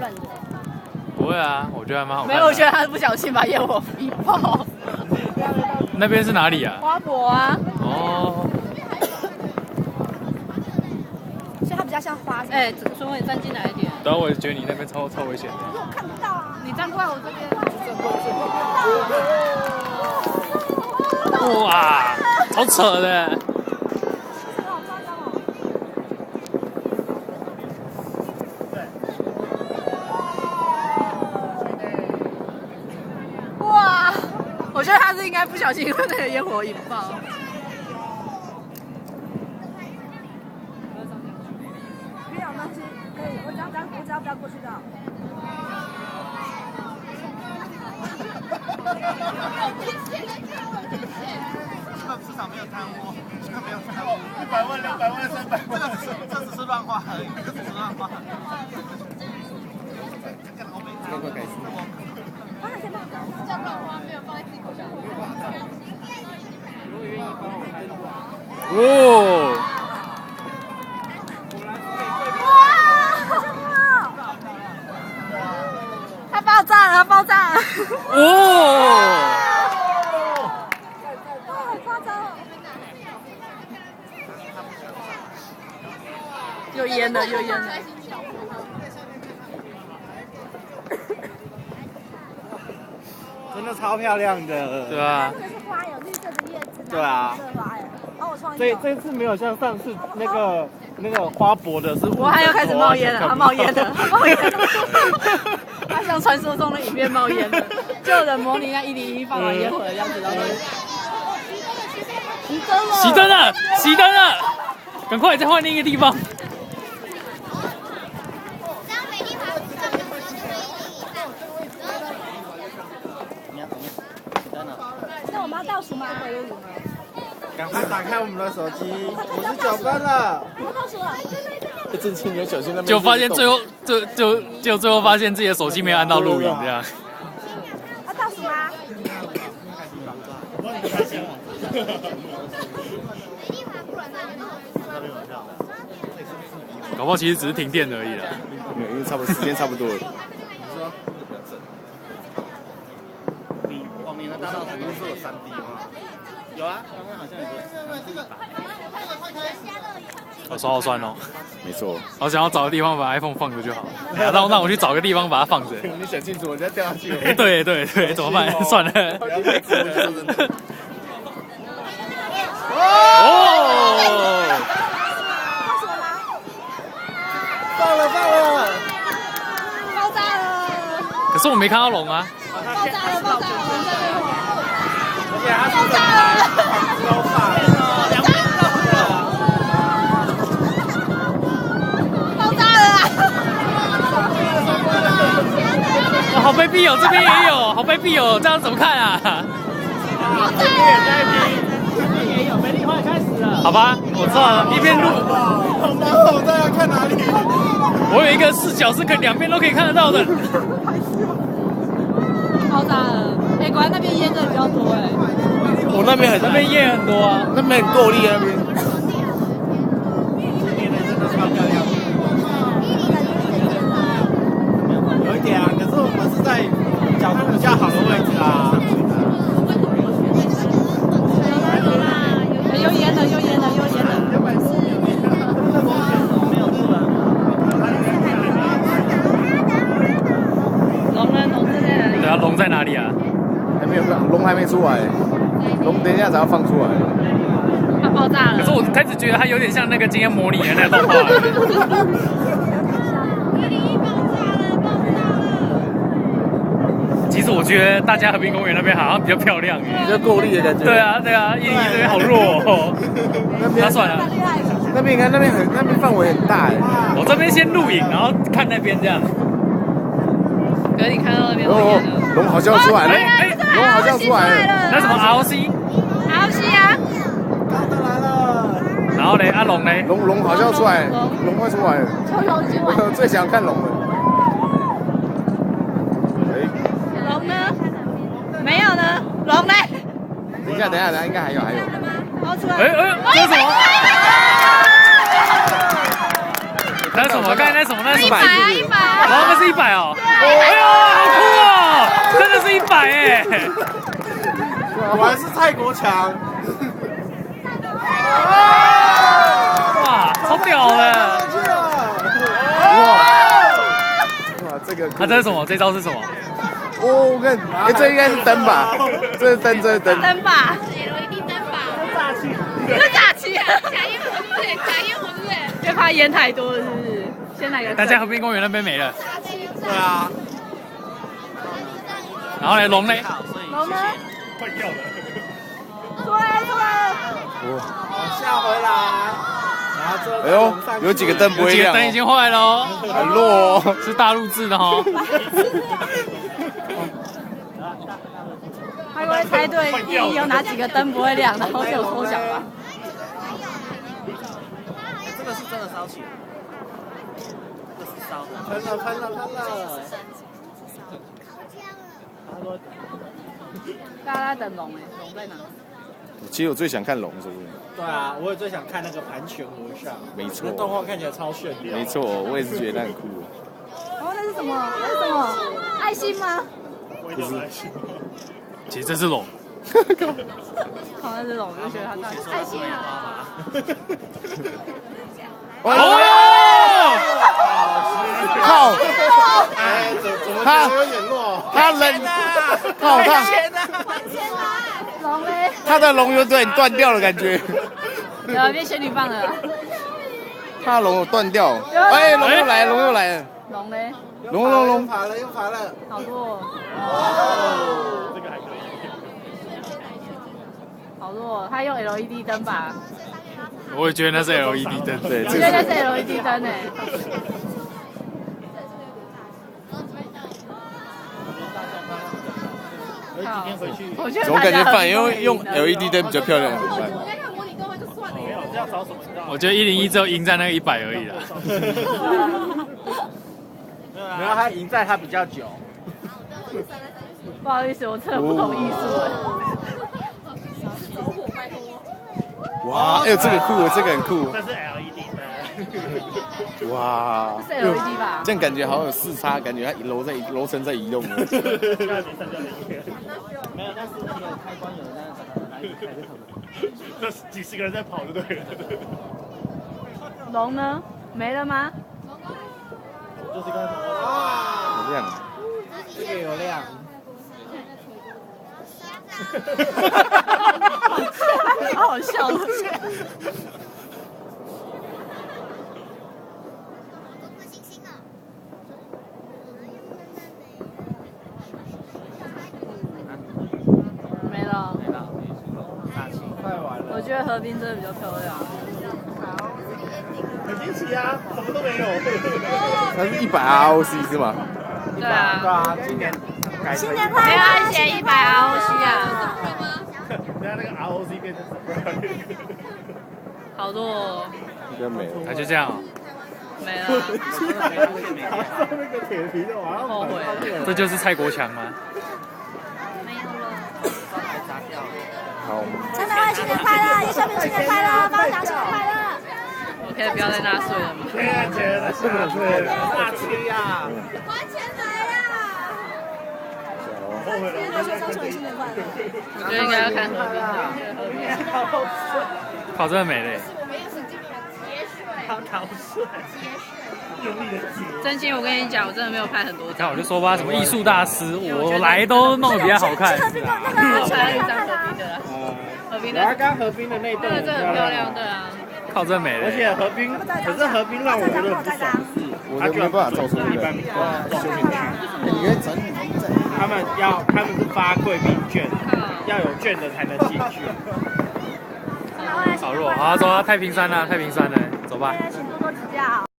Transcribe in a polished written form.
笨的。不会啊，我觉得还蛮好看的。没有，我觉得他不小心把烟火引爆。那边是哪里啊？花博啊。哦。所以它比较像花。哎，孙伟站进来一点。然后我也觉得你那边超危险的。我看不到啊。你站过来我这边。哇，好扯的。哇，我觉得他是应该不小心被那个烟火引爆。不要东西，可以，我只要不要过去就好。市场没有贪污，没有贪污，100万、200万、300万，这只是乱画而已，这只是乱画。这个快开始。这样乱花没有放在自己口上。哦。它爆炸了，它爆炸了！哦。好夸张哦！又淹了，又淹了。真的超漂亮的。对啊。这个是花，有绿色的叶子。对啊。哦，我创意。这次没有像上次那个花博的是。我还要开始冒烟了，它冒烟了，它冒烟了。它像传说中的影片冒烟了，就有人模拟那101放完烟火的样子，然后熄灯了，熄灯了，熄灯了，赶快再换另一个地方。那我们要倒数吗？赶快打开我们的手机，59分了。我倒数了。郑清有小心那边。就发现最后最后发现自己的手机没有按到录影这样。要倒数吗？搞不好其实只是停电而已啦。没有，因为时间差不多了。你往你的大道上不是有3D 吗？有啊，刚刚好像有个。我手好酸哦。没错。我想要找个地方把 iPhone 放着就好。那我去找个地方把它放着。你想清楚，我就要掉下去。对，怎么办？算了。哦！爆了！爆炸了！可是我没看到龙啊。爆炸了！而且它爆炸了！好卑鄙哦，这边也有，好卑鄙哦，这样怎么看啊？这边也在听，这边也有，美丽花开始了。好吧，我知道了，一边录。好难哦，大家看哪里？我有一个视角是两边都可以看得到的。爆炸了！哎，果然那边烟的比较多哎。我那边烟很多啊，那边很够力那边。今天的真的超漂亮。有一点啊，可是我们是在角度比较好的位置啊。又淹了！龙在哪里啊？还没有，龙还没出来，龙等一下才要放出来。它爆炸了。可是我开始觉得它有点像那个今天模拟的那个动画。其实我觉得大家和平公园那边好像比较漂亮，比较够力的感觉。对啊，101这边好弱哦。那算了，那边看那边范围很大哎。我这边先录影，然后看那边这样。可是你看到那边龙好像出来了，龙好像出来了。那什么 ROC 啊！它来了。然后嘞，龙嘞？龙好像出来，龙快出来了。我最想看龙了。龙呢？没有呢。龙呢？等一下，应该还有。捞出来。这是什么？那是什么？刚才那是什么？那是什么？ 100啊100啊！哦，那是100哦。哎呦，好酷哦！真的是100哎！果然是蔡国强。哇，超屌的！哇，这个啊，这是什么？这招是什么？哦，我看，哎，这应该是灯吧？这是灯，这是灯。灯吧 LED 灯吧，这炸气，假烟火是不是？假烟火是不是？因为怕烟太多了，是不是？先来个。大家和平公园那边没了。对啊。然后呢，龙呢？龙呢？坏掉了。出来！往下回来。然后之后哎呦，有几个灯不有几个会亮哦，灯已经坏了哦，很弱哦。是大陆制的哦。他会不会猜对有哪几个灯不会亮，然后就有抽奖吧？这个是真的烧起来。这个是烧的。喷了。大家在等龙哎，龙在哪？其实我最想看龙，是不是？对啊，我也最想看那个盘旋而上。没错那动画看起来超炫的。没错，我也是觉得很酷。哦，那是什么？那是什么？爱心吗？不是，其实这是龙。好像是龙，我就觉得它大爱心啊！哦！靠！哎，怎么他有点弱？他人，靠他，龙嘞，他的龙有点断掉了感觉，有变仙女棒了。他的龙有断掉。哎，龙又来了，龙又来了，龙嘞，龙，又爬了。好弱，这个还可以。好弱，他用 LED 灯吧？我也觉得那是 LED 灯。对，我这个觉得那是 LED 灯哎。我觉得怎么感觉反而用 LED 灯比较漂亮？怎么办？我在看模拟动画就算了。没有，这要找什么？我觉得101只有赢在那个100而已啦。没有，他赢在他比较久。不好意思，我真的不懂艺术哎。哇，哎呦，这个酷，这个很酷。这是 LED 的。哇，是 LED 吧？这样感觉好像有视差，感觉它楼层在移动。没有，那是那个开关有那个开的。这几十个人在跑就对了。龙呢？没了吗？就是刚才好亮，这个有亮。好好笑的。没了。快完了。我觉得河滨真的比较漂亮。很惊奇啊，什么都没有。它是100 ROC 是吗？对啊。对啊，今年改成。没有他写100 ROC 啊。等下那个 ROC 变成什么？好多哦。应该没了。那就这样哦。没了。上那个铁皮的往上后悔了。这就是蔡国强吗？没有了。好，陈百万新年快乐，叶小明新年快乐，班长新年快乐。我可以不要再纳税了吗？现在觉得下退了，大气呀！还钱来呀！后悔了。我觉得应该要看河滨的。靠，真的没了。我们用手机节水，他逃税，用力的挤。真心，我跟你讲，我真的没有拍很多张。看我就说吧，什么艺术大师，我来都弄得比较好看。我拍了一张河滨的啦，河滨的，刚河滨的那栋，这很漂亮，对啊。靠，真没了。而且河滨，可是河滨让我觉得很不爽，我都没办法照出那个。休闲区。你应该整理在。他们是发贵宾券，要有券的才能进去。好弱，好，走啊，太平山了，太平山了，走吧。请多多指教。